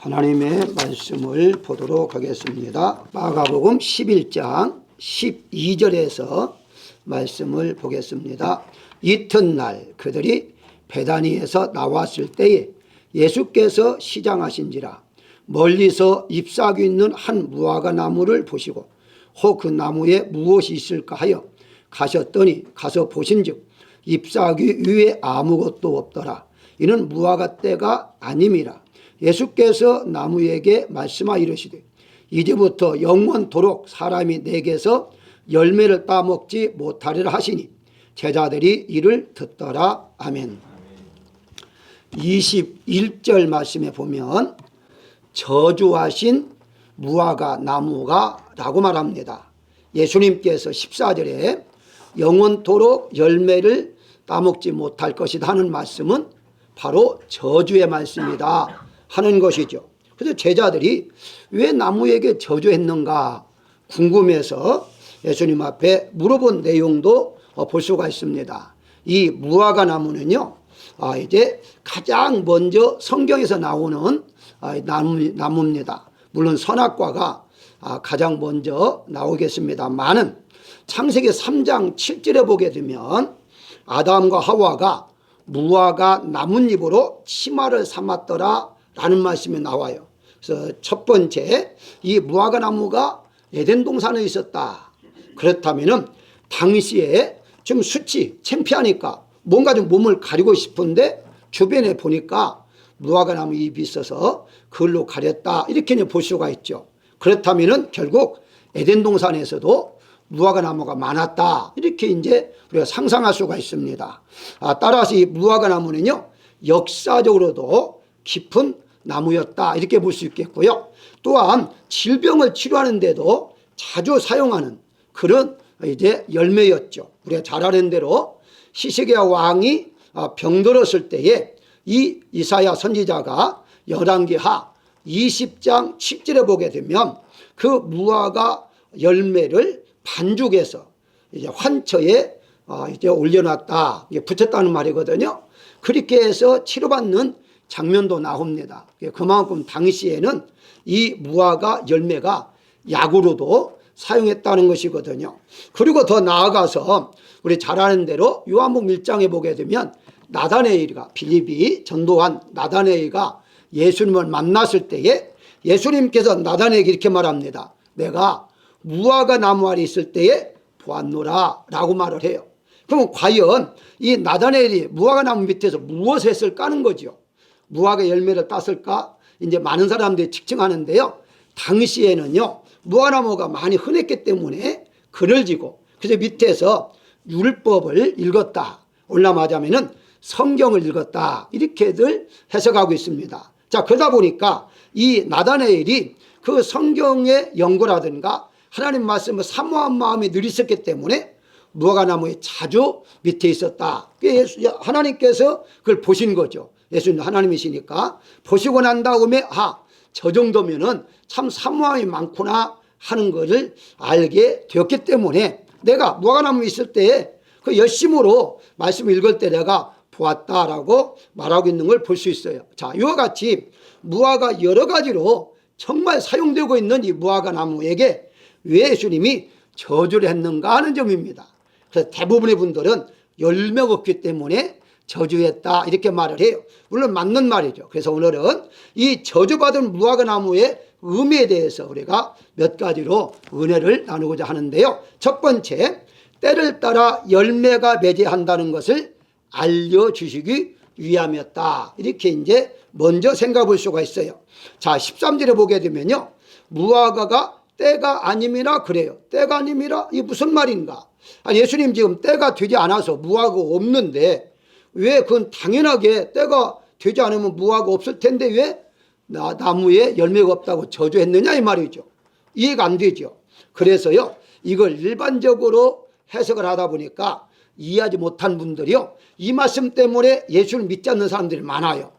하나님의 말씀을 보도록 하겠습니다. 마가복음 11장 12절에서 말씀을 보겠습니다. 이튿날 그들이 베다니에서 나왔을 때에 예수께서 시장하신지라 멀리서 잎사귀 있는 한 무화과 나무를 보시고 혹 그 나무에 무엇이 있을까 하여 가셨더니 가서 보신즉 잎사귀 위에 아무것도 없더라. 이는 무화과 때가 아님이라. 예수께서 나무에게 말씀하 이르시되 이제부터 영원토록 사람이 내게서 열매를 따먹지 못하리라 하시니 제자들이 이를 듣더라. 아멘. 21절 말씀에 보면 저주하신 무화과 나무가 라고 말합니다. 예수님께서 14절에 영원토록 열매를 따먹지 못할 것이다 하는 말씀은 바로 저주의 말씀이다 하는 것이죠. 그래서 제자들이 왜 나무에게 저주했는가 궁금해서 예수님 앞에 물어본 내용도 볼 수가 있습니다. 이 무화과 나무는요, 이제 가장 먼저 성경에서 나오는 나무입니다. 물론 선악과가 가장 먼저 나오겠습니다만은 창세기 3장 7절에 보게 되면 아담과 하와가 무화과 나뭇잎으로 치마를 삼았더라 라는 말씀이 나와요. 그래서 첫 번째, 이 무화과 나무가 에덴 동산에 있었다. 그렇다면은 당시에 좀 수치 창피하니까 뭔가 좀 몸을 가리고 싶은데 주변에 보니까 무화과 나무 잎이 있어서 그걸로 가렸다 이렇게 볼 수가 있죠. 그렇다면은 결국 에덴 동산에서도 무화과 나무가 많았다 이렇게 이제 우리가 상상할 수가 있습니다. 따라서 이 무화과 나무는요 역사적으로도 깊은 나무였다 이렇게 볼 수 있겠고요. 또한 질병을 치료하는 데도 자주 사용하는 그런 이제 열매였죠. 우리가 잘 아는 대로 히스기야 왕이 병들었을 때에 이 이사야 선지자가 열왕기하 20장 10절에 보게 되면 그 무화과 열매를 반죽해서 이제 환처에 이제 올려놨다, 붙였다는 말이거든요. 그렇게 해서 치료받는 장면도 나옵니다. 그만큼 당시에는 이 무화과 열매가 약으로도 사용했다는 것이거든요. 그리고 더 나아가서 우리 잘 아는 대로 요한복음 1장에 보게 되면 나다네엘이가 빌립이 전도한 나다네엘가 예수님을 만났을 때에 예수님께서 나다네엘에게 이렇게 말합니다. 내가 무화과 나무 아래 있을 때에 보았노라 라고 말을 해요. 그럼 과연 이 나다네엘이 무화과 나무 밑에서 무엇을 했을까 하는 거죠. 무화과 열매를 땄을까? 이제 많은 사람들이 측정하는데요. 당시에는요 무화과나무가 많이 흔했기 때문에 글을 지고 그래서 밑에서 율법을 읽었다, 올라마자면은 성경을 읽었다 이렇게들 해석하고 있습니다. 자, 그러다 보니까 이 나다네엘이 그 성경의 연구라든가 하나님 말씀을 사모한 마음이 늘 있었기 때문에 무화과나무에 자주 밑에 있었다. 하나님께서 그걸 보신 거죠. 예수님 하나님이시니까 보시고 난 다음에 저 정도면은 참 사모함이 많구나 하는 것을 알게 되었기 때문에 내가 무화과나무에 있을 때에 그 열심으로 말씀을 읽을 때 내가 보았다라고 말하고 있는 걸 볼 수 있어요. 자, 이와 같이 무화과 여러 가지로 정말 사용되고 있는 이 무화과나무에게 왜 예수님이 저주를 했는가 하는 점입니다. 그래서 대부분의 분들은 열매가 없기 때문에 저주했다 이렇게 말을 해요. 물론 맞는 말이죠. 그래서 오늘은 이 저주받은 무화과나무의 의미에 대해서 우리가 몇 가지로 은혜를 나누고자 하는데요. 첫 번째, 때를 따라 열매가 맺어한다는 것을 알려주시기 위함이었다 이렇게 이제 먼저 생각해 볼 수가 있어요. 자, 13절에 보게 되면요 무화과가 때가 아님이라 그래요. 때가 아님이라 이게 무슨 말인가? 예수님 지금 때가 되지 않아서 무화과가 없는데 왜 그건 당연하게 때가 되지 않으면 무화과가 없을 텐데 왜 나무에 열매가 없다고 저주했느냐 이 말이죠. 이해가 안 되죠. 그래서요 이걸 일반적으로 해석을 하다 보니까 이해하지 못한 분들이요 이 말씀 때문에 예수를 믿지 않는 사람들이 많아요.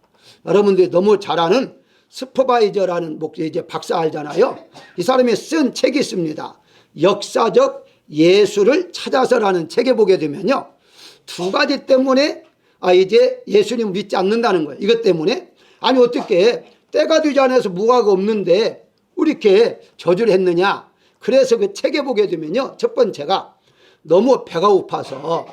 여러분들이 너무 잘 아는 스퍼바이저라는 이제 박사 알잖아요. 이 사람이 쓴 책이 있습니다. 역사적 예수를 찾아서라는 책에 보게 되면요 두 가지 때문에 이제 예수님 믿지 않는다는 거예요. 이것 때문에 아니 어떻게 때가 되지 않아서 무화과가 없는데 왜 이렇게 저주를 했느냐. 그래서 그 책에 보게 되면요, 첫 번째가 너무 배가 고파서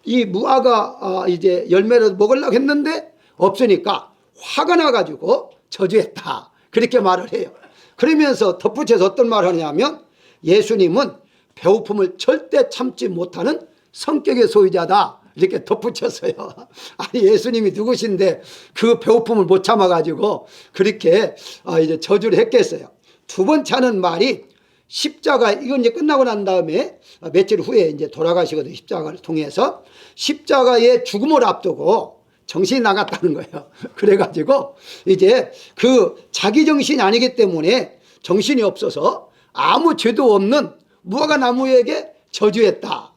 이 무화과 이제 열매를 먹으려고 했는데 없으니까 화가 나가지고 저주했다, 그렇게 말을 해요. 그러면서 덧붙여서 어떤 말을 하냐면 예수님은 배고픔을 절대 참지 못하는 성격의 소유자다, 이렇게 덧붙였어요. 아니, 예수님이 누구신데 그 배고픔을 못 참아가지고 그렇게 이제 저주를 했겠어요. 두 번째 하는 말이 십자가, 이건 이제 끝나고 난 다음에 며칠 후에 이제 돌아가시거든요. 십자가를 통해서 십자가의 죽음을 앞두고 정신이 나갔다는 거예요. 그래가지고 이제 그 자기 정신이 아니기 때문에 정신이 없어서 아무 죄도 없는 무화과 나무에게 저주했다,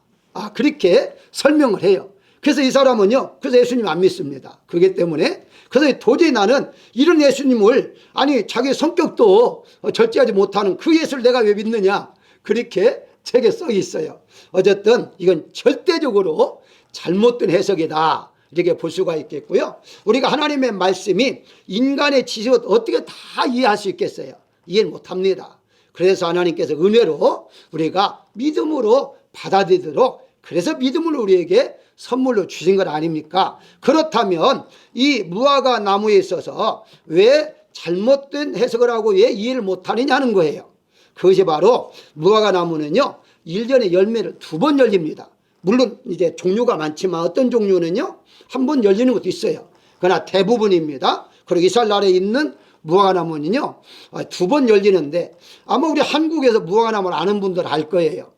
그렇게 설명을 해요. 그래서 이 사람은요, 그래서 예수님 안 믿습니다. 그렇기 때문에 그래서 도저히 나는 이런 예수님을, 아니 자기 성격도 절제하지 못하는 그 예수를 내가 왜 믿느냐, 그렇게 책에 써 있어요. 어쨌든 이건 절대적으로 잘못된 해석이다, 이렇게 볼 수가 있겠고요. 우리가 하나님의 말씀이 인간의 지식을 어떻게 다 이해할 수 있겠어요? 이해를 못합니다. 그래서 하나님께서 은혜로 우리가 믿음으로 받아들이도록, 그래서 믿음을 우리에게 선물로 주신 것 아닙니까? 그렇다면 이 무화과 나무에 있어서 왜 잘못된 해석을 하고 왜 이해를 못하느냐는 거예요. 그것이 바로 무화과 나무는요, 1년에 열매를 2번 열립니다. 물론 이제 종류가 많지만 어떤 종류는요, 한 번 열리는 것도 있어요. 그러나 대부분입니다. 그리고 이스라엘 나라에 있는 무화과 나무는요, 2번 열리는데 아마 우리 한국에서 무화과 나무를 아는 분들 알 거예요.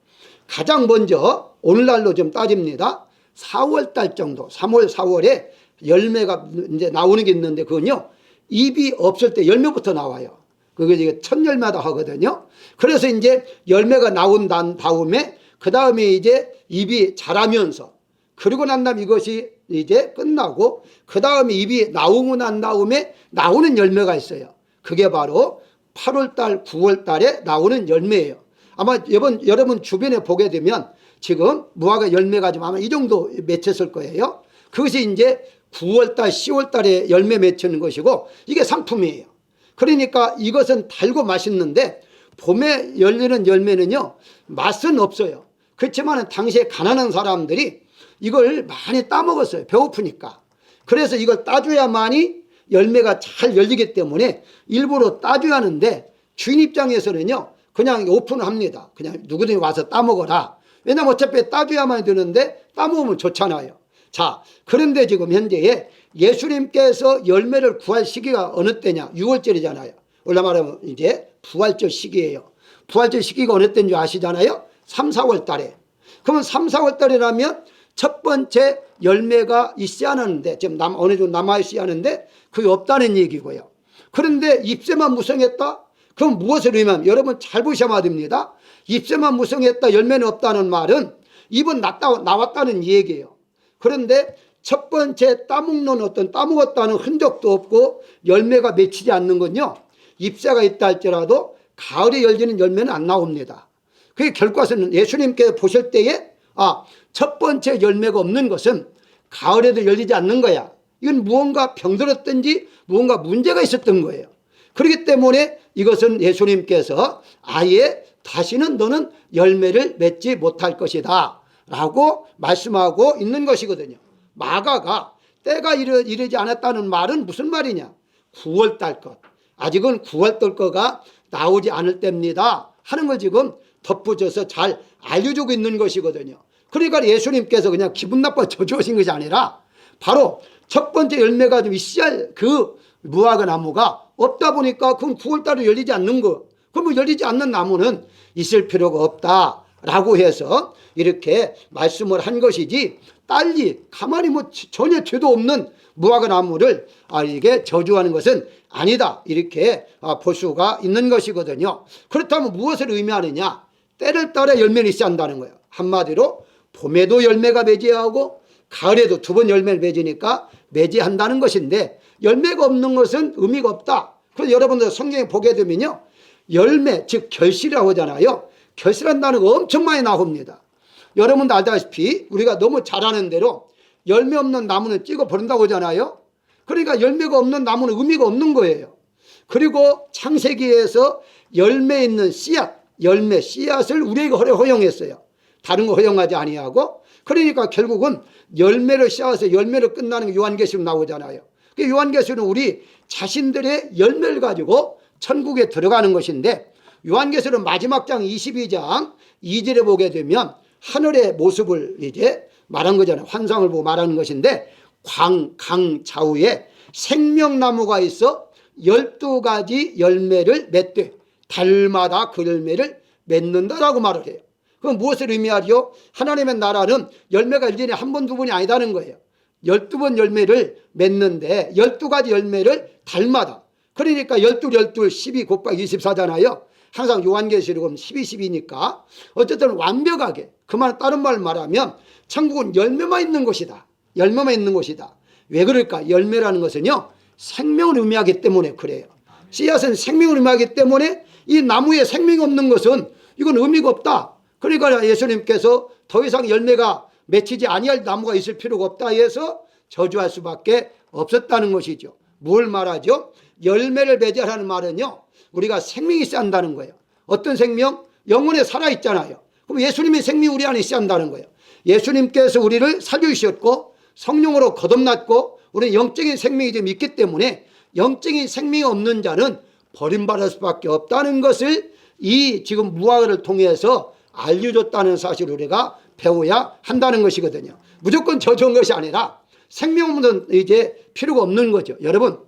가장 먼저 오늘날로 좀 따집니다. 4월 달 정도, 3월, 4월에 열매가 이제 나오는 게 있는데 그건요, 잎이 없을 때 열매부터 나와요. 그게 이제 첫 열매다 하거든요. 그래서 이제 열매가 나온 다음에 그 다음에 이제 잎이 자라면서, 그리고 난 다음 이것이 이제 끝나고 그 다음에 잎이 나오고 난 다음에 나오는 열매가 있어요. 그게 바로 8월 달, 9월 달에 나오는 열매예요. 아마 여러분 주변에 보게 되면 지금 무화과 열매가 좀 아마 이 정도 맺혔을 거예요. 그것이 이제 9월 달, 10월 달에 열매 맺히는 것이고 이게 상품이에요. 그러니까 이것은 달고 맛있는데 봄에 열리는 열매는요, 맛은 없어요. 그렇지만 당시에 가난한 사람들이 이걸 많이 따먹었어요. 배고프니까. 그래서 이걸 따줘야만이 열매가 잘 열리기 때문에 일부러 따줘야 하는데 주인 입장에서는요, 그냥 오픈을 합니다. 그냥 누구든지 와서 따먹어라. 왜냐면 어차피 따줘야만 되는데 따먹으면 좋잖아요. 자, 그런데 지금 현재에 예수님께서 열매를 구할 시기가 어느 때냐? 6월절이잖아요. 원래 말하면 이제 부활절 시기예요. 부활절 시기가 어느 때인 줄 아시잖아요? 3, 4월 달에. 그러면 3, 4월 달이라면 첫 번째 열매가 있어야 하는데, 지금 어느 정도 남아있어야 하는데 그게 없다는 얘기고요. 그런데 잎새만 무성했다? 그럼 무엇을 의미하면, 여러분 잘 보셔야 됩니다. 잎새만 무성했다, 열매는 없다는 말은 잎은 나왔다는 얘기예요. 그런데 첫 번째 따먹었다는 흔적도 없고 열매가 맺히지 않는 건요, 잎새가 있다 할지라도 가을에 열리는 열매는 안 나옵니다. 그게 결과는 예수님께서 보실 때에 첫 번째 열매가 없는 것은 가을에도 열리지 않는 거야. 이건 무언가 병들었든지 무언가 문제가 있었던 거예요. 그렇기 때문에 이것은 예수님께서 아예 다시는 너는 열매를 맺지 못할 것이다 라고 말씀하고 있는 것이거든요. 마가가 때가 이르지 않았다는 말은 무슨 말이냐? 9월 달 것, 아직은 9월 달 거가 나오지 않을 때입니다 하는 걸 지금 덧붙여서 잘 알려주고 있는 것이거든요. 그러니까 예수님께서 그냥 기분 나빠 저주하신 것이 아니라 바로 첫 번째 열매가 좀 있어야 할 그 무화과 나무가 없다 보니까 그건 9월 달에 열리지 않는 거. 그럼 열리지 않는 나무는 있을 필요가 없다라고 해서 이렇게 말씀을 한 것이지, 딸리 가만히 전혀 죄도 없는 무화과 나무를 이게 저주하는 것은 아니다, 이렇게 볼 수가 있는 것이거든요. 그렇다면 무엇을 의미하느냐? 때를 따라 열매를 있어야 한다는 거예요. 한마디로 봄에도 열매가 맺어야하고 가을에도 2번 열매를 맺으니까 맺어한다는 것인데, 열매가 없는 것은 의미가 없다. 그래서 여러분들 성경에 보게 되면요, 열매, 즉 결실이라고 하잖아요. 결실한다는 거 엄청 많이 나옵니다. 여러분도 알다시피 우리가 너무 잘 아는 대로 열매 없는 나무는 찍어 버린다고 하잖아요. 그러니까 열매가 없는 나무는 의미가 없는 거예요. 그리고 창세기에서 열매 있는 씨앗, 열매, 씨앗을 우리에게 허용했어요. 다른 거 허용하지 아니하고. 그러니까 결국은 열매를 씨앗에서 열매로 끝나는 게 요한계시록 나오잖아요. 그 요한계시록은 우리 자신들의 열매를 가지고 천국에 들어가는 것인데, 요한계시록 마지막 장 22장 2절에 보게 되면 하늘의 모습을 이제 말한 거잖아요. 환상을 보고 말하는 것인데, 강 좌우에 생명나무가 있어 12가지 열매를 맺되 달마다 그 열매를 맺는다라고 말을 해요. 그럼 무엇을 의미하리요? 하나님의 나라는 열매가 1년에 한 번, 두 번이 아니다는 거예요. 12번 열매를 맺는데 12가지 열매를 달마다. 그러니까 12, 12 곱하기 24잖아요. 항상 요한계시록은 12, 12니까 어쨌든 완벽하게, 그 말 다른 말 말하면 천국은 열매만 있는 곳이다. 열매만 있는 곳이다. 왜 그럴까? 열매라는 것은요, 생명을 의미하기 때문에 그래요. 씨앗은 생명을 의미하기 때문에 이 나무에 생명이 없는 것은 이건 의미가 없다. 그러니까 예수님께서 더 이상 열매가 맺히지 아니할 나무가 있을 필요가 없다 해서 저주할 수밖에 없었다는 것이죠. 뭘 말하죠? 열매를 맺으라는 말은요, 우리가 생명이 있어야 한다는 거예요. 어떤 생명? 영혼에 살아있잖아요. 그럼 예수님의 생명이 우리 안에 있어야 한다는 거예요. 예수님께서 우리를 살려주셨고 성령으로 거듭났고 우리는 영적인 생명이 좀 있기 때문에 영적인 생명이 없는 자는 버림받을 수밖에 없다는 것을 이 지금 무화과를 통해서 알려줬다는 사실을 우리가 배워야 한다는 것이거든요. 무조건 저주한 것이 아니라 생명 없는 이제 필요가 없는 거죠. 여러분,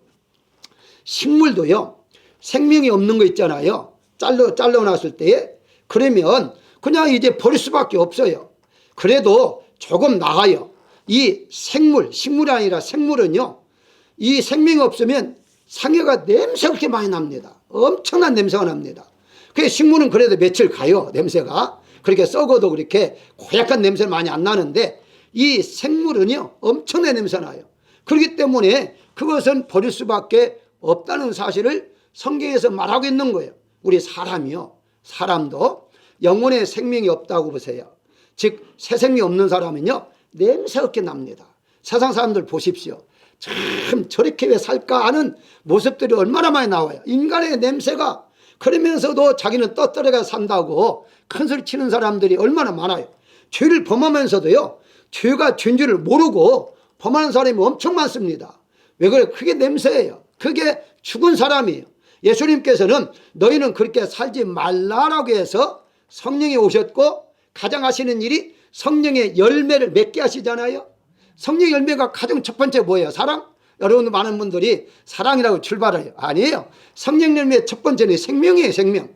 식물도요, 생명이 없는 거 있잖아요. 잘라놨을 때에. 그러면 그냥 이제 버릴 수밖에 없어요. 그래도 조금 나아요. 이 식물이 아니라 생물은요, 이 생명이 없으면 상해가 냄새가 그렇게 많이 납니다. 엄청난 냄새가 납니다. 그 식물은 그래도 며칠 가요, 냄새가. 그렇게 썩어도 그렇게 고약한 냄새는 많이 안 나는데 이 생물은요, 엄청난 냄새 나요. 그렇기 때문에 그것은 버릴 수밖에 없다는 사실을 성경에서 말하고 있는 거예요. 우리 사람이요, 사람도 영혼에 생명이 없다고 보세요. 즉 새 생명이 없는 사람은요, 냄새 없게 납니다. 세상 사람들 보십시오. 참 저렇게 왜 살까 하는 모습들이 얼마나 많이 나와요. 인간의 냄새가. 그러면서도 자기는 떳떳하게 산다고 큰소리 치는 사람들이 얼마나 많아요. 죄를 범하면서도요, 죄가 죄인 줄을 모르고 범하는 사람이 엄청 많습니다. 왜 그래요? 그게 냄새예요. 그게 죽은 사람이에요. 예수님께서는 너희는 그렇게 살지 말라라고 해서 성령이 오셨고 가장 하시는 일이 성령의 열매를 맺게 하시잖아요. 성령의 열매가 가장 첫 번째 뭐예요? 사랑? 여러분, 많은 분들이 사랑이라고 출발해요. 아니에요. 성령 열매의 첫 번째는 생명이에요. 생명.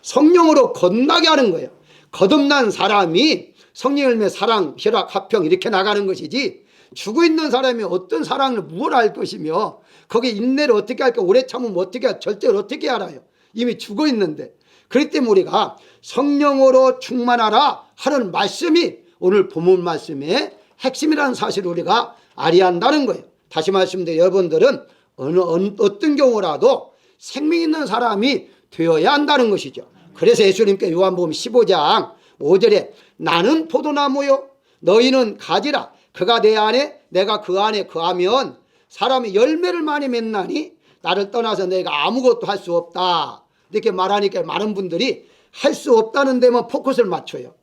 성령으로 거듭나게 하는 거예요. 거듭난 사람이 성령 열매, 사랑, 희락, 화평 이렇게 나가는 것이지, 죽어있는 사람이 어떤 사랑을 뭘 알 것이며 거기에 인내를 어떻게 할까, 오래 참으면 어떻게 할까, 절제를 어떻게 알아요. 이미 죽어있는데. 그렇기 때문에 우리가 성령으로 충만하라 하는 말씀이 오늘 본문 말씀의 핵심이라는 사실을 우리가 알아야 한다는 거예요. 다시 말씀드려, 여러분들은 어떤 경우라도 생명 있는 사람이 되어야 한다는 것이죠. 그래서 예수님께 요한복음 15장 5절에 나는 포도나무요 너희는 가지라. 그가 내 안에 내가 그 안에 거하면 사람이 열매를 많이 맺나니 나를 떠나서 내가 아무것도 할 수 없다. 이렇게 말하니까 많은 분들이 할 수 없다는 데만 포커스를 맞춰요.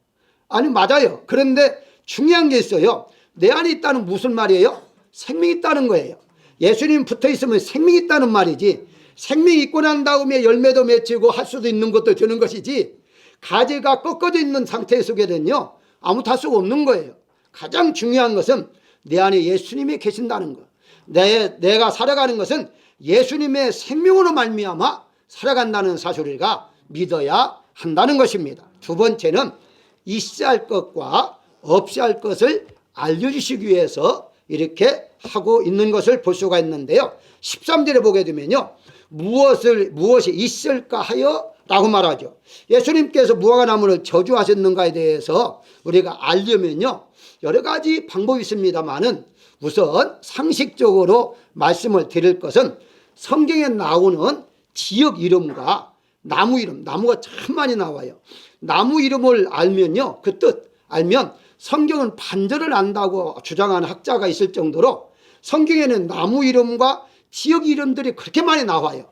아니, 맞아요. 그런데 중요한 게 있어요. 내 안에 있다는 무슨 말이에요? 생명이 있다는 거예요. 예수님 붙어 있으면 생명이 있다는 말이지, 생명이 있고 난 다음에 열매도 맺히고 할 수도 있는 것도 되는 것이지, 가지가 꺾어져 있는 상태 속에는요, 아무것도 할 수가 없는 거예요. 가장 중요한 것은 내 안에 예수님이 계신다는 거. 내가 살아가는 것은 예수님의 생명으로 말미암아 살아간다는 사실을 우리가 믿어야 한다는 것입니다. 두 번째는 있어야 할 것과 없어야 할 것을 알려주시기 위해서 이렇게 하고 있는 것을 볼 수가 있는데요. 13절에 보게 되면요, 무엇이 있을까 하여 라고 말하죠. 예수님께서 무화과 나무를 저주하셨는가에 대해서 우리가 알려면요, 여러 가지 방법이 있습니다만은 우선 상식적으로 말씀을 드릴 것은 성경에 나오는 지역 이름과 나무 이름, 나무가 참 많이 나와요. 나무 이름을 알면요, 그 뜻 알면 성경은 반절을 안다고 주장하는 학자가 있을 정도로 성경에는 나무 이름과 지역 이름들이 그렇게 많이 나와요.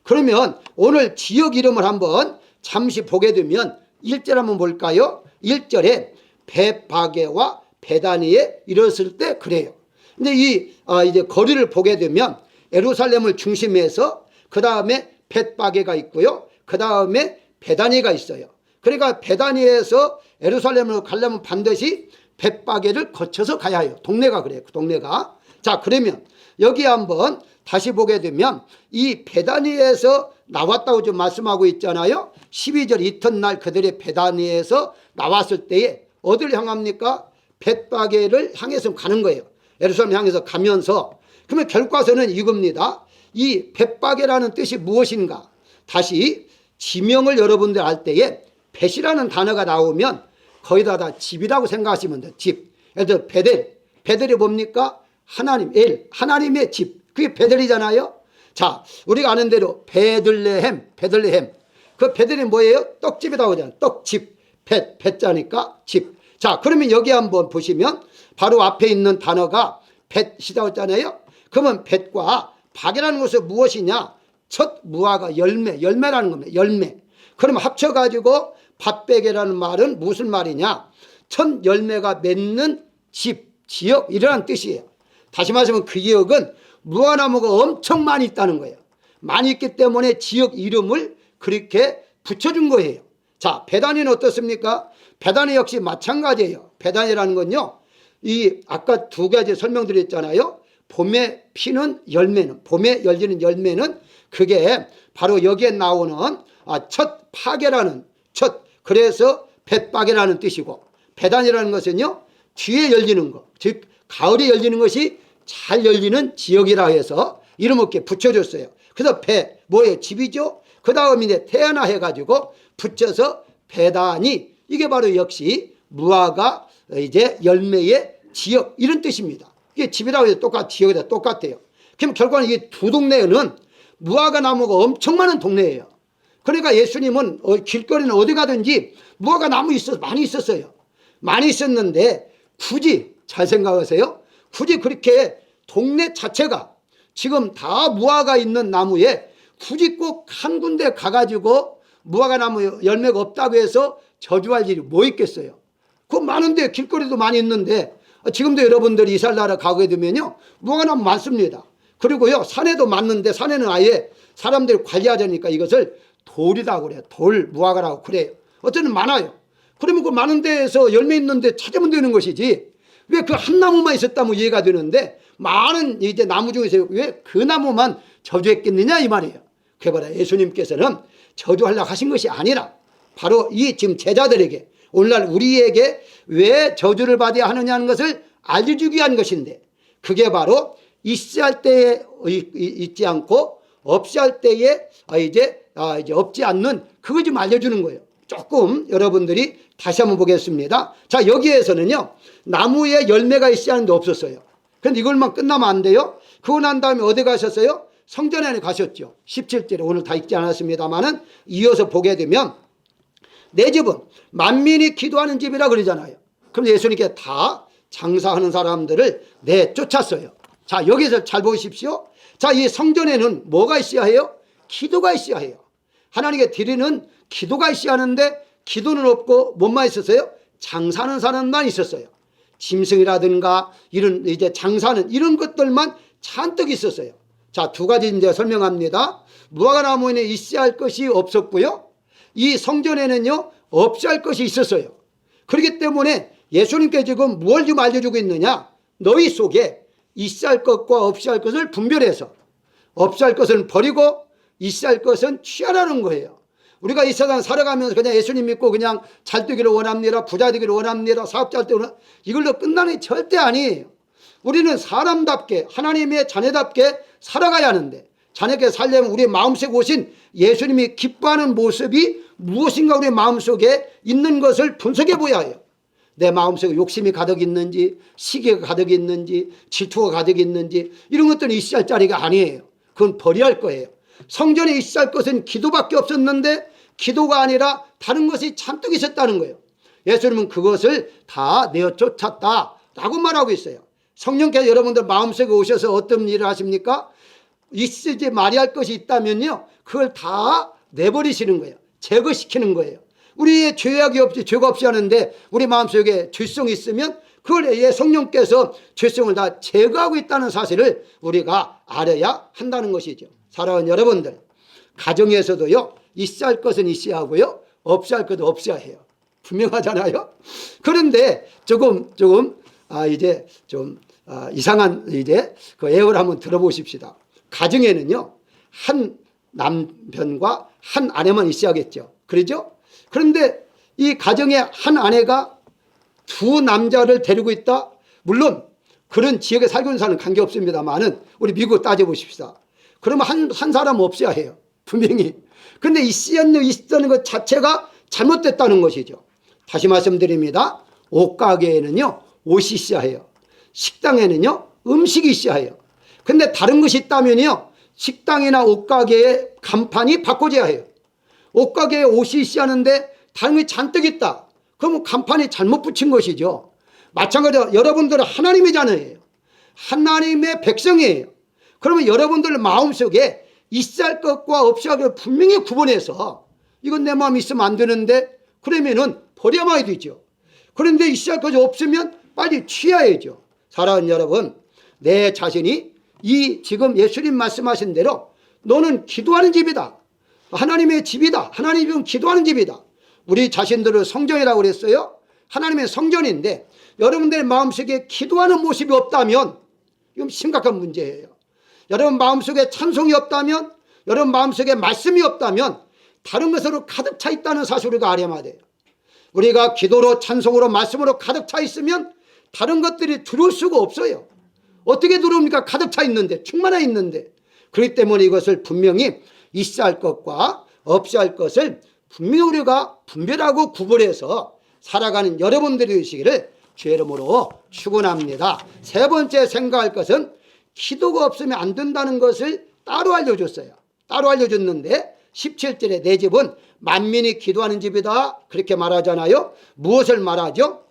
그러면 오늘 지역 이름을 한번 잠시 보게 되면 1절 한번 볼까요? 1절에 벳바게와 베다니에 이르렀을 때 그래요. 근데 이제 거리를 보게 되면 예루살렘을 중심해서 그 다음에 벳바게가 있고요. 그 다음에 베다니가 있어요. 그러니까 베다니에서 예루살렘으로 가려면 반드시 벳바게를 거쳐서 가야 해요. 동네가 그래요. 그 동네가. 자, 그러면 여기 한번 다시 보게 되면 이 베다니에서 나왔다고 좀 말씀하고 있잖아요. 12절 이튿날 그들의 베다니에서 나왔을 때에 어디를 향합니까? 벳바게를 향해서 가는 거예요. 예루살렘 향해서 가면서. 그러면 결과서는 이겁니다. 이 벳바게라는 뜻이 무엇인가? 다시 지명을 여러분들 할 때에 벳이라는 단어가 나오면 거의 다 집이라고 생각하시면 돼요. 집. 예를 들어 베델. 베델이 뭡니까? 하나님, 하나님의 집. 그게 베델이잖아요. 자, 우리가 아는 대로 베들레헴. 그 베델이 뭐예요? 떡집이라고 하잖아요. 떡집. 벳자니까 집. 자, 그러면 여기 한번 보시면 바로 앞에 있는 단어가 벳이라고 했잖아요. 그러면 벳과 박이라는 것은 무엇이냐? 첫 무화과 열매라는 겁니다. 열매. 그러면 합쳐가지고 밭베개라는 말은 무슨 말이냐? 첫 열매가 맺는 집, 지역 이라는 뜻이에요. 다시 말하면 그 지역은 무화과나무가 엄청 많이 있다는 거예요. 많이 있기 때문에 지역 이름을 그렇게 붙여준 거예요. 자, 베다니는 어떻습니까? 베다니 역시 마찬가지예요. 베다니라는 건요, 이 아까 두 가지 설명드렸잖아요. 봄에 피는 열매는, 봄에 열리는 열매는 그게 바로 여기에 나오는 첫 파게라는 그래서 벳바게라는 뜻이고, 베다니라는 것은요 뒤에 열리는 것, 즉 가을에 열리는 것이 잘 열리는 지역이라 해서 이름을 이렇게 붙여줬어요. 그래서 뭐예요? 집이죠. 그 다음에 이제 태어나 해가지고 붙여서 베다니, 이게 바로 역시 무화과 이제 열매의 지역 이런 뜻입니다. 이게 집이라고 해서 지역이다 똑같아요. 그럼 결과는 이 두 동네에는 무화과 나무가 엄청 많은 동네예요. 그러니까 예수님은 길거리는 어디 가든지 무화과 나무 많이 있었어요. 많이 있었는데 굳이 잘 생각하세요. 굳이 그렇게 동네 자체가 지금 다 무화과 있는 나무에 굳이 꼭 한 군데 가가지고 무화과 나무 열매가 없다고 해서 저주할 일이 뭐 있겠어요. 그거 많은데 길거리도 많이 있는데 지금도 여러분들이 이스라엘 가게 되면요 무화과 나무 많습니다. 그리고요 산에도 많는데 산에는 아예 사람들이 관리하자니까 이것을 돌이라고 그래요. 돌 무화과라고 그래요. 어쨌든 많아요. 그러면 그 많은 데에서 열매 있는데 찾으면 되는 것이지 왜 그 한 나무만 있었다면 이해가 되는데 많은 이제 나무 중에서 왜 그 나무만 저주했겠느냐 이 말이에요. 그게 바로 예수님께서는 저주하려고 하신 것이 아니라 바로 이 지금 제자들에게 오늘날 우리에게 왜 저주를 받아야 하느냐는 것을 알려주기 위한 것인데 그게 바로 있어야 할 때에 있지 않고 없어야 할 때에 이제 없지 않는 그거 좀 알려주는 거예요. 조금 여러분들이 다시 한번 보겠습니다. 자, 여기에서는요 나무에 열매가 있어야 하는데 없었어요. 그런데 이걸만 끝나면 안 돼요. 그거 난 다음에 어디 가셨어요? 성전 안에 가셨죠. 17절에 오늘 다 읽지 않았습니다만은 이어서 보게 되면 내 집은 만민이 기도하는 집이라 그러잖아요. 그럼 예수님께 다 장사하는 사람들을 내쫓았어요. 자, 여기서 잘 보십시오. 자, 이 성전에는 뭐가 있어야 해요? 기도가 있어야 해요. 하나님께 드리는 기도가 있어야 하는데 기도는 없고 뭐만 있었어요? 장사하는 사람만 있었어요. 짐승이라든가 이런 이제 장사는 이런 것들만 잔뜩 있었어요. 자, 두 가지 이제 설명합니다. 무화과 나무에는 있어야 할 것이 없었고요. 이 성전에는요 없어야 할 것이 있었어요. 그렇기 때문에 예수님께 지금 뭘 좀 알려주고 있느냐? 너희 속에 있어야 할 것과 없어야 할 것을 분별해서 없어야 할 것은 버리고 있어야 할 것은 취하라는 거예요. 우리가 이 세상 살아가면서 그냥 예수님 믿고 그냥 잘 되기를 원합니다. 부자 되기를 원합니다. 사업자 할 때 이걸로 끝나는 게 절대 아니에요. 우리는 사람답게 하나님의 자녀답게 살아가야 하는데 자녀께 살려면 우리의 마음속에 오신 예수님이 기뻐하는 모습이 무엇인가 우리의 마음속에 있는 것을 분석해 보아야 해요. 내 마음속에 욕심이 가득 있는지 시기가 가득 있는지 질투가 가득 있는지 이런 것들은 있어야 할 자리가 아니에요. 그건 버려야 할 거예요. 성전에 있어야 할 것은 기도밖에 없었는데 기도가 아니라 다른 것이 잔뜩 있었다는 거예요. 예수님은 그것을 다 내어 쫓았다라고 말하고 있어요. 성령께서 여러분들 마음속에 오셔서 어떤 일을 하십니까? 있을지 말이할 것이 있다면요, 그걸 다 내버리시는 거예요. 제거시키는 거예요. 우리의 죄악이 없이, 죄가 없이 하는데 우리 마음속에 죄성이 있으면 그걸 성령께서 죄성을 다 제거하고 있다는 사실을 우리가 알아야 한다는 것이죠. 사랑하는 여러분들, 가정에서도요, 있어야 할 것은 있어야 하고요, 없어야 할 것은 없어야 해요. 분명하잖아요. 그런데 조금 이제 좀 이상한 이제 그 예를 한번 들어보십시다. 가정에는요, 한 남편과 한 아내만 있어야겠죠. 그러죠? 그런데 이 가정에 한 아내가 두 남자를 데리고 있다? 물론 그런 지역에 살고 있는 사람은 관계없습니다만은 우리 미국 따져보십시다. 그러면 한 사람 없어야 해요. 분명히. 그런데 있다는 것 자체가 잘못됐다는 것이죠. 다시 말씀드립니다. 옷가게에는요, 옷이 있어야 해요. 식당에는요, 음식이 있어야 해요. 근데 다른 것이 있다면요, 식당이나 옷가게의 간판이 바꿔져야 해요. 옷가게에 옷이 있어야 하는데 다른 것이 잔뜩 있다. 그러면 간판이 잘못 붙인 것이죠. 마찬가지로 여러분들은 하나님이잖아요. 하나님의 백성이에요. 그러면 여러분들 마음속에 있어야 할 것과 없어야 할 것을 분명히 구분해서 이건 내 마음에 있으면 안 되는데 그러면은 버려야만 되죠. 그런데 있어야 할 것이 없으면 빨리 취해야죠. 사랑하는 여러분, 내 자신이 이 지금 예수님 말씀하신 대로 너는 기도하는 집이다. 하나님의 집이다. 하나님은 기도하는 집이다. 우리 자신들을 성전이라고 그랬어요. 하나님의 성전인데 여러분들의 마음속에 기도하는 모습이 없다면 이건 심각한 문제예요. 여러분 마음속에 찬송이 없다면, 여러분 마음속에 말씀이 없다면 다른 것으로 가득 차 있다는 사실을 우리가 알아야 돼요. 우리가 기도로, 찬송으로, 말씀으로 가득 차 있으면 다른 것들이 들어올 수가 없어요. 어떻게 들어옵니까? 가득 차 있는데, 충만해 있는데. 그렇기 때문에 이것을 분명히 있어야 할 것과 없어야 할 것을 분명히 우리가 분별하고 구분해서 살아가는 여러분들이 되시기를 주의 이름으로 축원합니다. 세 번째 생각할 것은 기도가 없으면 안 된다는 것을 따로 알려줬어요. 따로 알려줬는데 17절에 내 집은 만민이 기도하는 집이다 그렇게 말하잖아요. 무엇을 말하죠?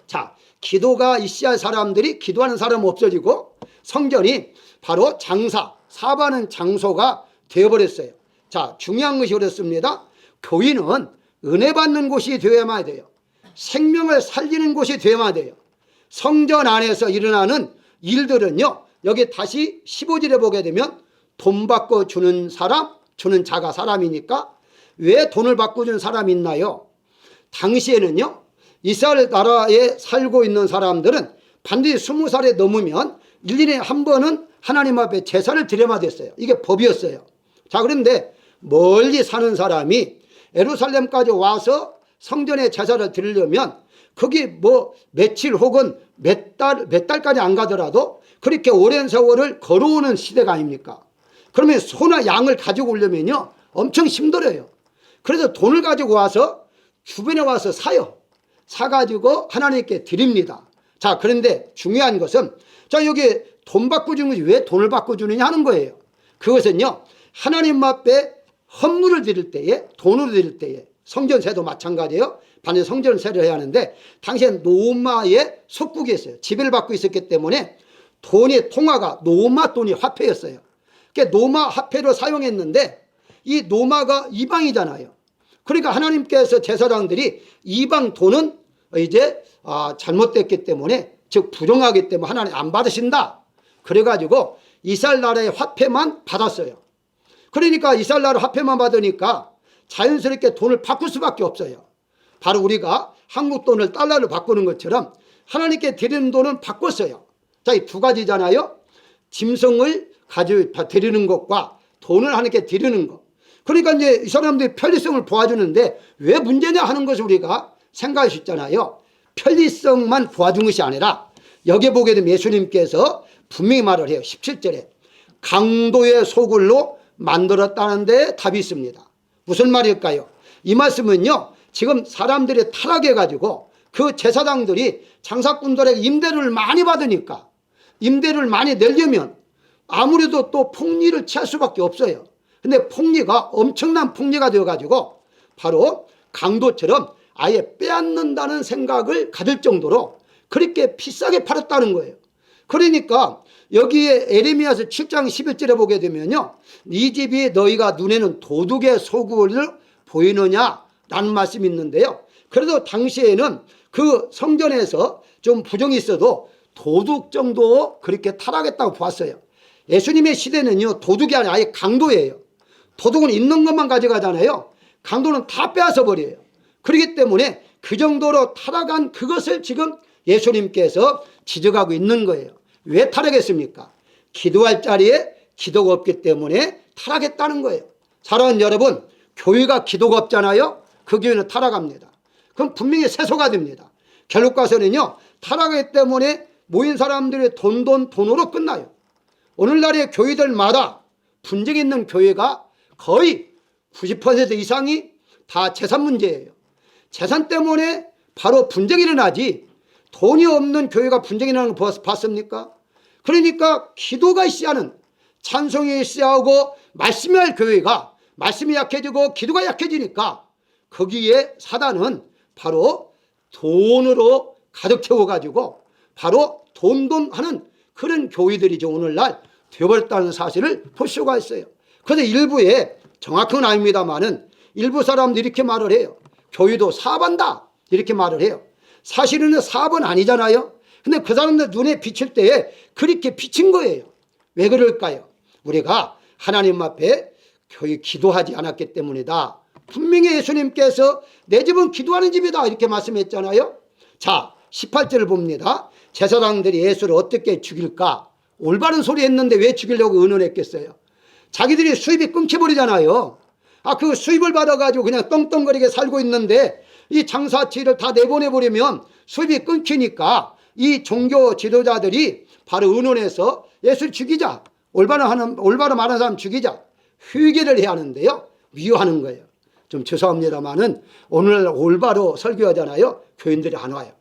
자, 기도가 있어야 할 사람들이 기도하는 사람은 없어지고 성전이 바로 장사, 사바하는 장소가 되어버렸어요. 자, 중요한 것이 그렇습니다. 교인은 은혜 받는 곳이 되어야만 돼요. 생명을 살리는 곳이 되어야만 돼요. 성전 안에서 일어나는 일들은요, 여기 다시 15절에 보게 되면 돈 받고 주는 사람, 주는 자가 사람이니까 왜 돈을 받고 주는 사람이 있나요? 당시에는요, 이스라엘 나라에 살고 있는 사람들은 반드시 20살에 넘으면 1년에 한 번은 하나님 앞에 제사를 드려야 됐어요. 이게 법이었어요. 자, 그런데 멀리 사는 사람이 예루살렘까지 와서 성전에 제사를 드리려면 거기 뭐 며칠 혹은 몇 달까지 안 가더라도 그렇게 오랜 세월을 걸어오는 시대가 아닙니까? 그러면 소나 양을 가지고 오려면요 엄청 힘들어요. 그래서 돈을 가지고 와서 주변에 와서 사요. 사가지고 하나님께 드립니다. 자, 그런데 중요한 것은 자, 여기 돈 받고 주는 것이 왜 돈을 받고 주느냐 하는 거예요. 그것은요, 하나님 앞에 헌물을 드릴 때에, 돈으로 드릴 때에, 성전세도 마찬가지예요. 반드시 성전세를 해야 하는데 당시엔 로마의 속국이었어요. 지배를 받고 있었기 때문에 돈의 통화가 로마 돈이 화폐였어요. 그러니까 로마 화폐로 사용했는데 이 로마가 이방이잖아요. 그러니까 하나님께서 제사장들이 이방 돈은 이제 잘못됐기 때문에, 즉 부정하기 때문에 하나님 안 받으신다. 그래가지고 이스라엘 나라의 화폐만 받았어요. 그러니까 이스라엘 나라 화폐만 받으니까 자연스럽게 돈을 바꿀 수밖에 없어요. 바로 우리가 한국 돈을 달러로 바꾸는 것처럼 하나님께 드리는 돈은 바꿨어요. 자, 이 두 가지잖아요. 짐승을 가지고 드리는 것과 돈을 하나님께 드리는 것. 그러니까 이제 이 사람들이 편리성을 보아주는데 왜 문제냐 하는 것을 우리가 생각할 수 있잖아요. 편리성만 보아준 것이 아니라 여기 보게 되면 예수님께서 분명히 말을 해요. 17절에 강도의 소굴로 만들었다는 데 답이 있습니다. 무슨 말일까요? 이 말씀은요, 지금 사람들이 타락해가지고 그 제사장들이 장사꾼들에게 임대료를 많이 받으니까 임대료를 많이 내려면 아무래도 또 폭리를 취할 수밖에 없어요. 근데 폭리가 엄청난 폭리가 되어가지고 바로 강도처럼 아예 빼앗는다는 생각을 가질 정도로 그렇게 비싸게 팔았다는 거예요. 그러니까 여기에 에레미야서 7장 11절에 보게 되면요, 이 집이 너희가 눈에는 도둑의 소굴을 보이느냐라는 말씀이 있는데요, 그래도 당시에는 그 성전에서 좀 부정이 있어도 도둑 정도 그렇게 타락했다고 봤어요. 예수님의 시대는요, 도둑이 아니라 아예 강도예요. 도둑은 있는 것만 가져가잖아요. 강도는 다 빼앗아 버려요. 그렇기 때문에 그 정도로 타락한 그것을 지금 예수님께서 지적하고 있는 거예요. 왜 타락했습니까? 기도할 자리에 기도가 없기 때문에 타락했다는 거예요. 사랑하는 여러분, 교회가 기도가 없잖아요. 그 교회는 타락합니다. 그럼 분명히 세소가 됩니다. 결국 가서는요, 타락했기 때문에 모인 사람들의 돈으로 끝나요. 오늘날의 교회들마다 분쟁이 있는 교회가 거의 90% 이상이 다 재산 문제예요. 재산 때문에 바로 분쟁이 일어나지, 돈이 없는 교회가 분쟁이 일어나는 거 봤습니까? 그러니까 기도가 있어야 하는, 찬송이 있어야 하고 말씀이 할 교회가 말씀이 약해지고 기도가 약해지니까 거기에 사단은 바로 돈으로 가득 채워가지고 바로 돈 하는 그런 교회들이죠. 오늘날 되어버렸다는 사실을 볼 수가 있어요. 그런데 일부에, 정확한 건 아닙니다만은 일부 사람들이 이렇게 말을 해요. 교회도 사업한다 이렇게 말을 해요. 사실은 사업은 아니잖아요. 근데 그 사람들 눈에 비칠 때에 그렇게 비친 거예요. 왜 그럴까요? 우리가 하나님 앞에 교회 기도하지 않았기 때문이다. 분명히 예수님께서 내 집은 기도하는 집이다 이렇게 말씀했잖아요. 자, 18절을 봅니다. 제사장들이 예수를 어떻게 죽일까? 올바른 소리 했는데 왜 죽이려고 의논했겠어요? 자기들이 수입이 끊겨버리잖아요. 그 수입을 받아가지고 그냥 떵떵거리게 살고 있는데 이 장사치를 다 내보내버리면 수입이 끊기니까 이 종교 지도자들이 바로 의논해서 예수를 죽이자. 올바로 말하는 사람 죽이자. 회개를 해야 하는데요, 미워하는 거예요. 좀 죄송합니다만은 오늘 올바로 설교하잖아요. 교인들이 안 와요.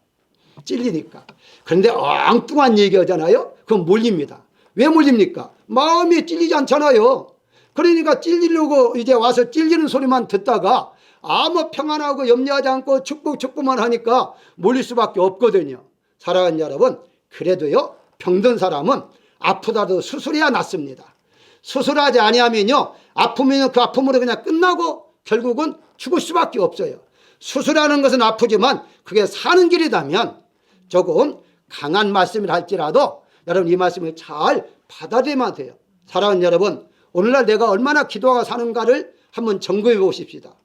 찔리니까. 그런데 엉뚱한 얘기하잖아요. 그럼 몰립니다. 왜 몰립니까? 마음이 찔리지 않잖아요. 그러니까 찔리려고 이제 와서 찔리는 소리만 듣다가 아무 평안하고 염려하지 않고 축복만 하니까 몰릴 수밖에 없거든요. 사랑하는 여러분, 그래도요, 병든 사람은 아프다도 수술해야 낫습니다. 수술하지 아니하면요, 아프면 그 아픔으로 그냥 끝나고 결국은 죽을 수밖에 없어요. 수술하는 것은 아프지만 그게 사는 길이라면 조금 강한 말씀을 할지라도 여러분 이 말씀을 잘 받아들이면 돼요. 사랑하는 여러분, 오늘날 내가 얼마나 기도가 사는가를 한번 점검해 보십시다.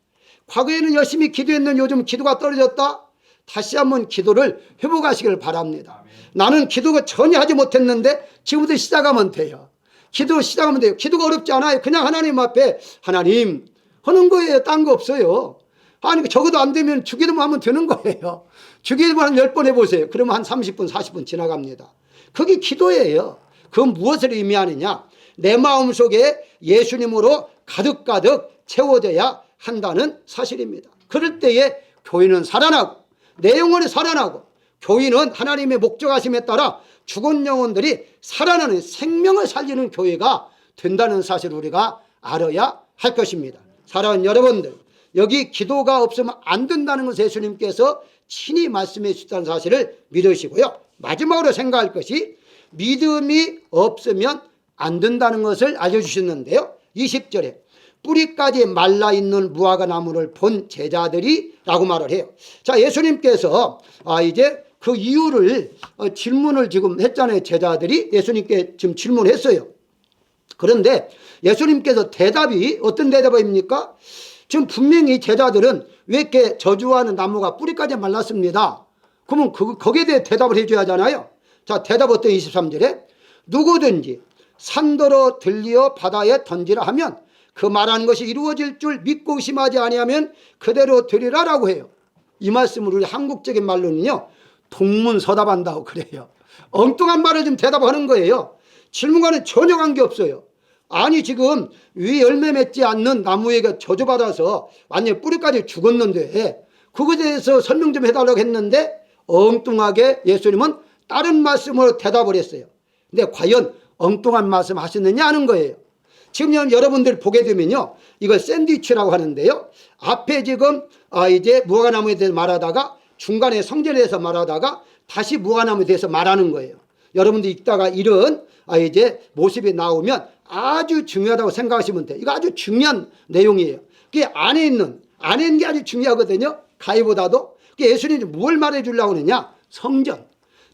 과거에는 열심히 기도했는데 요즘 기도가 떨어졌다? 다시 한번 기도를 회복하시길 바랍니다. 나는 기도가 전혀 하지 못했는데 지금부터 시작하면 돼요. 기도 시작하면 돼요. 기도가 어렵지 않아요. 그냥 하나님 앞에 하나님 하는 거예요. 딴 거 없어요. 아니 적어도 안 되면 주기도만 하면 되는 거예요. 주기도만 한 10번 해보세요. 그러면 한 30분 40분 지나갑니다. 그게 기도예요. 그건 무엇을 의미하느냐? 내 마음속에 예수님으로 가득가득 채워져야 한다는 사실입니다. 그럴 때에 교인은 살아나고 내 영혼이 살아나고 교인은 하나님의 목적하심에 따라 죽은 영혼들이 살아나는 생명을 살리는 교회가 된다는 사실을 우리가 알아야 할 것입니다. 사랑하는 여러분들, 여기 기도가 없으면 안 된다는 것을 예수님께서 친히 말씀해 주셨다는 사실을 믿으시고요. 마지막으로 생각할 것이 믿음이 없으면 안 된다는 것을 알려주셨는데요. 20절에 뿌리까지 말라있는 무화과 나무를 본 제자들이 라고 말을 해요. 자, 예수님께서 이제 그 이유를 질문을 지금 했잖아요. 제자들이 예수님께 지금 질문했어요. 그런데 예수님께서 대답이 어떤 대답입니까? 지금 분명히 제자들은 왜 이렇게 저주하는 나무가 뿌리까지 말랐습니다. 그러면 거기에 대해 대답을 해줘야 하잖아요. 자, 대답 어떤 23절에 누구든지 산더러 들리어 바다에 던지라 하면 그 말하는 것이 이루어질 줄 믿고 의심하지 아니하면 그대로 되리라라고 해요. 이 말씀을 우리 한국적인 말로는요, 동문서답한다고 그래요. 엉뚱한 말을 좀 대답하는 거예요. 질문과는 전혀 관계없어요. 아니 지금 위 열매 맺지 않는 나무에게 저주받아서 완전히 뿌리까지 죽었는데 그것에 대해서 설명 좀 해달라고 했는데 엉뚱하게 예수님은 다른 말씀으로 대답을 했어요. 근데 과연 엉뚱한 말씀 하셨느냐 하는 거예요. 지금 여러분들 보게 되면요, 이걸 샌드위치라고 하는데요, 앞에 지금 이제 무화과나무에 대해서 말하다가 중간에 성전에 대해서 말하다가 다시 무화과나무에 대해서 말하는 거예요. 여러분들 읽다가 이런 이제 모습이 나오면 아주 중요하다고 생각하시면 돼요. 이거 아주 중요한 내용이에요. 그게 안에 있는 게 아주 중요하거든요. 가위보다도. 예수님이 뭘 말해주려고 하느냐? 성전.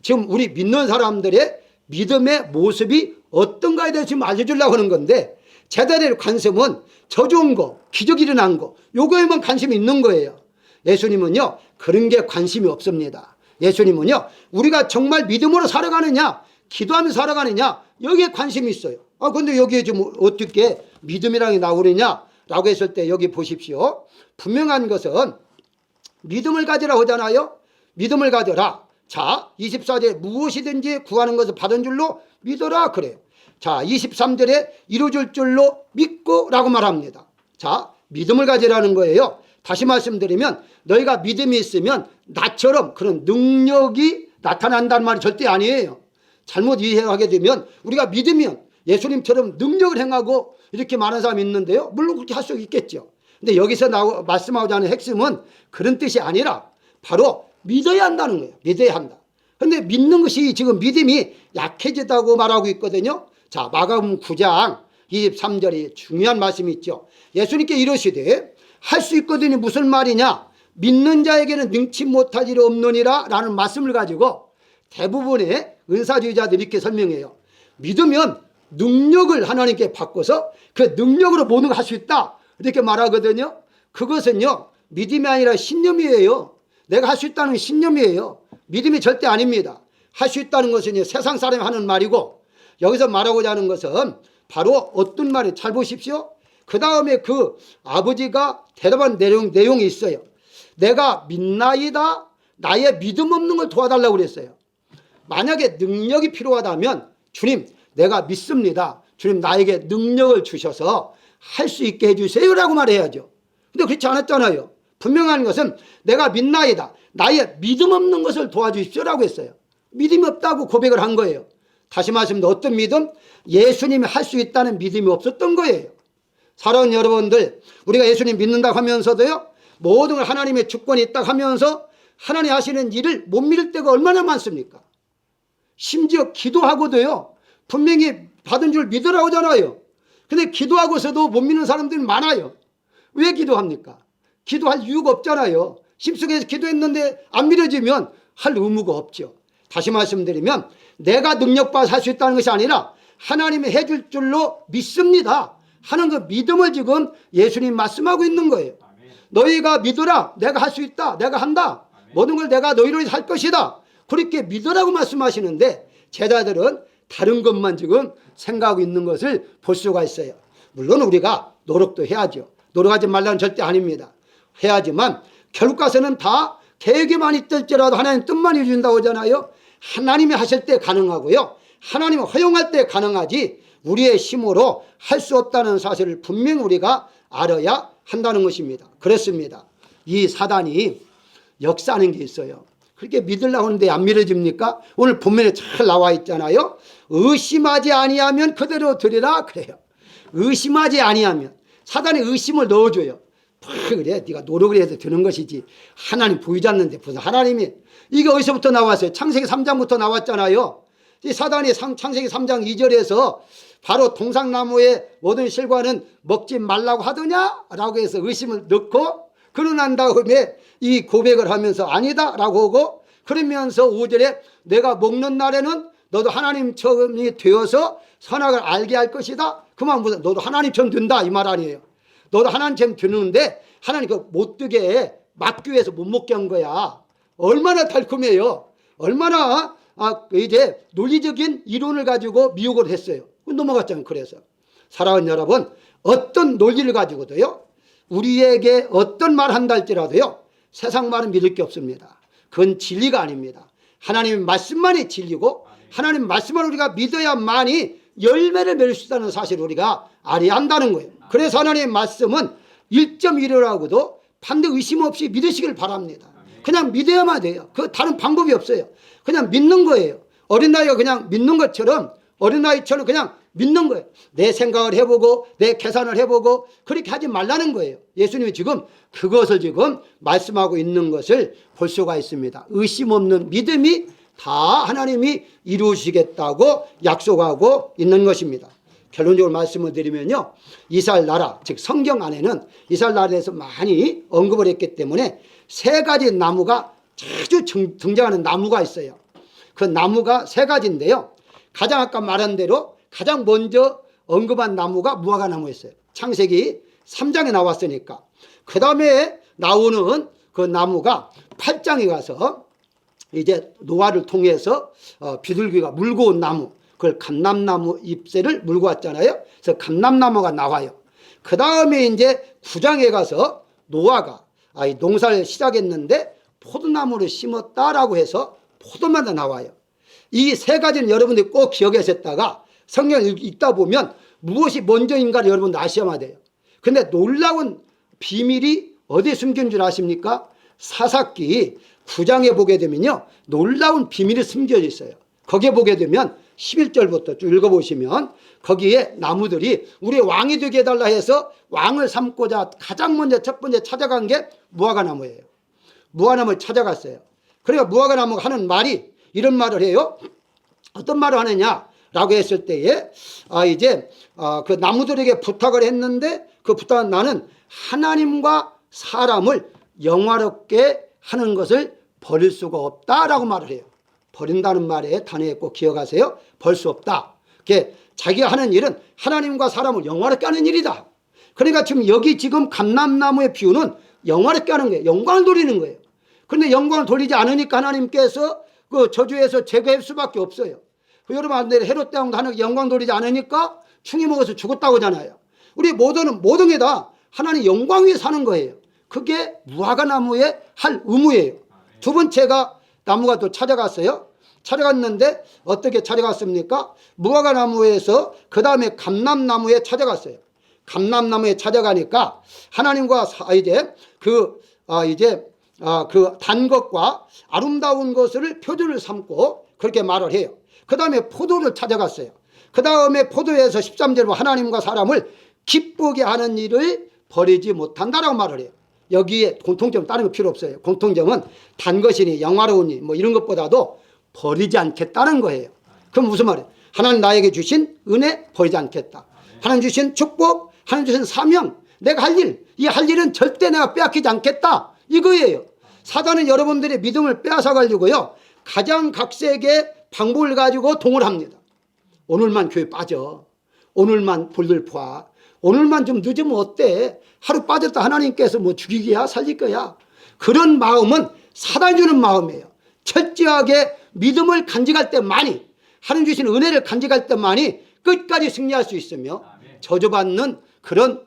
지금 우리 믿는 사람들의 믿음의 모습이 어떤가에 대해서 지금 알려주려고 하는 건데, 제자들의 관심은 저 좋은 거, 기적이 일어난 거, 요거에만 관심이 있는 거예요. 예수님은요, 그런 게 관심이 없습니다. 예수님은요, 우리가 정말 믿음으로 살아가느냐, 기도하며 살아가느냐, 여기에 관심이 있어요. 근데 여기에 지금 어떻게 믿음이라는 게 나오느냐? 라고 했을 때 여기 보십시오. 분명한 것은 믿음을 가지라 하잖아요. 믿음을 가져라. 자, 24절에 무엇이든지 구하는 것을 받은 줄로 믿어라 그래요. 자, 23절에 이루어질 줄로 믿고 라고 말합니다. 자, 믿음을 가지라는 거예요. 다시 말씀드리면 너희가 믿음이 있으면 나처럼 그런 능력이 나타난다는 말이 절대 아니에요. 잘못 이해하게 되면 우리가 믿으면 예수님처럼 능력을 행하고 이렇게 많은 사람이 있는데요. 물론 그렇게 할 수 있겠죠. 근데 여기서 말씀하고자 하는 핵심은 그런 뜻이 아니라 바로 믿어야 한다는 거예요. 믿어야 한다. 그런데 믿는 것이 지금 믿음이 약해졌다고 말하고 있거든요. 자, 마가복음 9장 23절이 중요한 말씀이 있죠. 예수님께 이르시되 할 수 있거든요. 무슨 말이냐? 믿는 자에게는 능치 못할 일이 없느니라 라는 말씀을 가지고 대부분의 은사주의자들이 이렇게 설명해요. 믿으면 능력을 하나님께 바꿔서 그 능력으로 모든 걸 할 수 있다 이렇게 말하거든요. 그것은요, 믿음이 아니라 신념이에요. 내가 할 수 있다는 건 신념이에요. 믿음이 절대 아닙니다. 할 수 있다는 것은 세상 사람이 하는 말이고, 여기서 말하고자 하는 것은 바로 어떤 말이, 잘 보십시오. 그 다음에 그 아버지가 대답한 내용이 있어요. 내가 믿나이다. 나의 믿음 없는 걸 도와달라고 그랬어요. 만약에 능력이 필요하다면 주님 내가 믿습니다. 주님 나에게 능력을 주셔서 할 수 있게 해주세요 라고 말해야죠. 근데 그렇지 않았잖아요. 분명한 것은 내가 믿나이다. 나의 믿음 없는 것을 도와주십시오 라고 했어요. 믿음이 없다고 고백을 한 거예요. 다시 말씀드리면 어떤 믿음? 예수님이 할 수 있다는 믿음이 없었던 거예요. 사랑하는 여러분들, 우리가 예수님 믿는다고 하면서도요, 모든 걸 하나님의 주권이 있다고 하면서 하나님 하시는 일을 못 믿을 때가 얼마나 많습니까? 심지어 기도하고도요, 분명히 받은 줄 믿으라고 하잖아요. 근데 기도하고서도 못 믿는 사람들이 많아요. 왜 기도합니까? 기도할 이유가 없잖아요. 심속에서 기도했는데 안 믿어지면 할 의무가 없죠. 다시 말씀드리면 내가 능력받아 할 수 있다는 것이 아니라 하나님이 해줄 줄로 믿습니다 하는 그 믿음을 지금 예수님 말씀하고 있는 거예요. 너희가 믿어라. 내가 할 수 있다. 내가 한다. 모든 걸 내가 너희로 위해서 할 것이다. 그렇게 믿으라고 말씀하시는데 제자들은 다른 것만 지금 생각하고 있는 것을 볼 수가 있어요. 물론 우리가 노력도 해야죠. 노력하지 말라는 절대 아닙니다. 해야지만 결국 가서는 다 계획에만 있을지라도 하나님 뜻만 이루어진다고 하잖아요. 하나님이 하실 때 가능하고요. 하나님이 허용할 때 가능하지 우리의 힘으로 할 수 없다는 사실을 분명히 우리가 알아야 한다는 것입니다. 그렇습니다. 이 사단이 역사하는 게 있어요. 그렇게 믿으려고 하는데 안 믿어집니까? 오늘 본문에 잘 나와 있잖아요. 의심하지 아니하면 그대로 드리라 그래요. 의심하지 아니하면 사단이 의심을 넣어줘요. 그래 네가 노력을 해서 드는 것이지 하나님 보이지 않는데 무슨 하나님이, 이게 어디서부터 나왔어요? 창세기 3장부터 나왔잖아요. 이 사단이 창세기 3장 2절에서 바로 동상나무의 모든 실과는 먹지 말라고 하더냐? 라고 해서 의심을 넣고, 그러고 난 다음에 이 고백을 하면서 아니다 라고 하고, 그러면서 5절에 내가 먹는 날에는 너도 하나님처럼 되어서 선악을 알게 할 것이다. 그만 무슨 너도 하나님처럼 된다 이 말 아니에요. 너도 하나님처럼 되는데 하나님 그 못 되게 막기 위해서 못 먹게 한 거야. 얼마나 달콤해요. 얼마나 이제 논리적인 이론을 가지고 미혹을 했어요. 넘어갔잖아요. 그래서 사랑하는 여러분, 어떤 논리를 가지고도요, 우리에게 어떤 말 한다 할지라도요, 세상 말은 믿을 게 없습니다. 그건 진리가 아닙니다. 하나님의 말씀만이 진리고 하나님 말씀을 우리가 믿어야만이 열매를 맺을 수 있다는 사실을 우리가 알아야 한다는 거예요. 그래서 하나님의 말씀은 1.1이라고도 반드시 의심 없이 믿으시길 바랍니다. 그냥 믿어야만 돼요. 그 다른 방법이 없어요. 그냥 믿는 거예요. 어린아이가 그냥 믿는 것처럼 어린아이처럼 그냥 믿는 거예요. 내 생각을 해보고 내 계산을 해보고 그렇게 하지 말라는 거예요. 예수님이 지금 그것을 지금 말씀하고 있는 것을 볼 수가 있습니다. 의심 없는 믿음이 다 하나님이 이루시겠다고 약속하고 있는 것입니다. 결론적으로 말씀을 드리면요, 이스라엘 나라, 즉 성경 안에는 이스라엘 나라에 대해서 많이 언급을 했기 때문에 세 가지 나무가 자주 등장하는 나무가 있어요. 그 나무가 세 가지인데요, 가장 아까 말한 대로 가장 먼저 언급한 나무가 무화과 나무였어요. 창세기 3장에 나왔으니까. 그 다음에 나오는 그 나무가 8장에 가서 이제 노아를 통해서 비둘기가 물고 온 나무, 그걸 감람나무 잎새를 물고 왔잖아요. 그래서 감람나무가 나와요. 그 다음에 이제 9장에 가서 노아가 농사를 시작했는데 포도나무를 심었다라고 해서 포도마다 나와요. 이 세 가지는 여러분들이 꼭 기억하셨다가 성경을 읽다 보면 무엇이 먼저인가를 여러분 아셔야 돼요. 근데 놀라운 비밀이 어디에 숨긴 줄 아십니까? 사사기 9장에 보게 되면요, 놀라운 비밀이 숨겨져 있어요. 거기에 보게 되면 11절부터 쭉 읽어보시면 거기에 나무들이 우리 왕이 되게 해달라 해서 왕을 삼고자 가장 먼저 첫 번째 찾아간 게 무화과 나무예요. 무화과 나무를 찾아갔어요. 그러니까 무화과 나무가 하는 말이 이런 말을 해요. 어떤 말을 하느냐라고 했을 때에 그 나무들에게 부탁을 했는데 그 부탁은 나는 하나님과 사람을 영화롭게 하는 것을 버릴 수가 없다라고 말을 해요. 버린다는 말에 단어에 꼭 기억하세요. 벌 수 없다. 자기가 하는 일은 하나님과 사람을 영화롭게 하는 일이다. 그러니까 지금 감람나무의 비유는 영화롭게 하는 거예요. 영광을 돌리는 거예요. 그런데 영광을 돌리지 않으니까 하나님께서 그 저주에서 제거할 수밖에 없어요. 여러분 안돼 헤롯 대왕도 하나님 영광 돌리지 않으니까 충이 먹어서 죽었다고 하잖아요. 우리 모든 게 다 하나님 영광 위에 사는 거예요. 그게 무화과 나무의 할 의무예요. 두 번째가 나무가 또 찾아갔어요. 찾아갔는데 어떻게 찾아갔습니까? 무화과 나무에서 그 다음에 감람나무에 찾아갔어요. 감람나무에 찾아가니까 하나님과 그 단 것과 아름다운 것을 표준을 삼고 그렇게 말을 해요. 그 다음에 포도를 찾아갔어요. 그 다음에 포도에서 13절로 하나님과 사람을 기쁘게 하는 일을 버리지 못한다라고 말을 해요. 여기에 공통점 다른 거 필요 없어요. 공통점은 단 것이니 영화로우니 뭐 이런 것보다도 버리지 않겠다는 거예요. 그럼 무슨 말이에요? 하나님 나에게 주신 은혜 버리지 않겠다. 하나님 주신 축복, 하나님 주신 사명, 내가 할 일, 이 할 일은 절대 내가 빼앗기지 않겠다. 이거예요. 사단은 여러분들의 믿음을 빼앗아 가지고요, 가장 각색의 방법을 가지고 동원합니다. 오늘만 교회 빠져. 오늘만 볼일 봐. 오늘만 좀 늦으면 어때? 하루 빠졌다 하나님께서 뭐 죽이기야 살릴 거야. 그런 마음은 사단이 주는 마음이에요. 철저하게 믿음을 간직할 때만이, 하나님 주신 은혜를 간직할 때만이 끝까지 승리할 수 있으며 저주받는 그런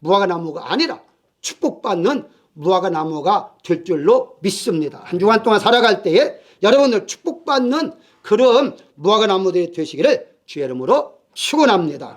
무화과 나무가 아니라 축복받는 무화과 나무가 될 줄로 믿습니다. 한 주간 동안 살아갈 때에 여러분들 축복받는 그런 무화과 나무들이 되시기를 주의 이름으로 축원합니다.